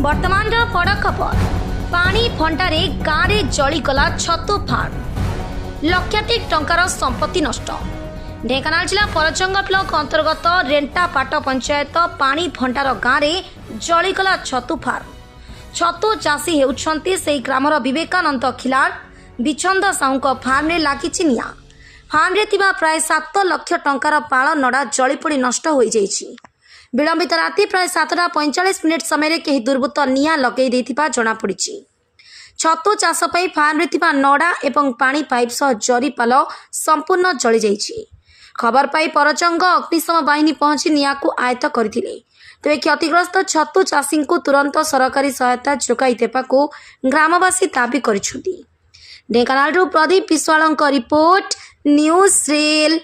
वर्तमान बड़ खबर पानी फंटारे गाँव में जलीगला छतु फार्म लक्षाधिक टंकार संपत्ति नष्ट। ढेंकानाल जिला परजङ ब्लॉक अंतर्गत रेंटापाट पंचायत पानी फंटार गाँव में जलीगला छतु फार्म। छतु चाषी होउछंती सेही ग्रामर विवेकानंद खिलाड़ बिचंद साहू फार्म में लागिछि निया। फार्म रे थिबा प्राय 7 लाख टंकार पाଳ नड़ा जलीपोड़ी नष्ट हो जाइछि। विलंबित राति प्राय 7:45 समय कहीं दुर्बृत्त निया लगे देथिबा जଣା पड़िछि। छतु चाष पई फार्म रे थिबा नड़ा एवं पानी पाइप सह जरीपाल संपूर्ण जली जाइछि। खबर पाई परजङ अग्निशम बाहिनी पहुंची निया को आयत्त करथिले। तेज क्षतिग्रस्त छतु चाषी को तुरंत सरकारी सहायता जोगाई देबाकू ग्रामवासी दाबी करिछुंती। Dhenkanal Pradeep Biswal report news rail.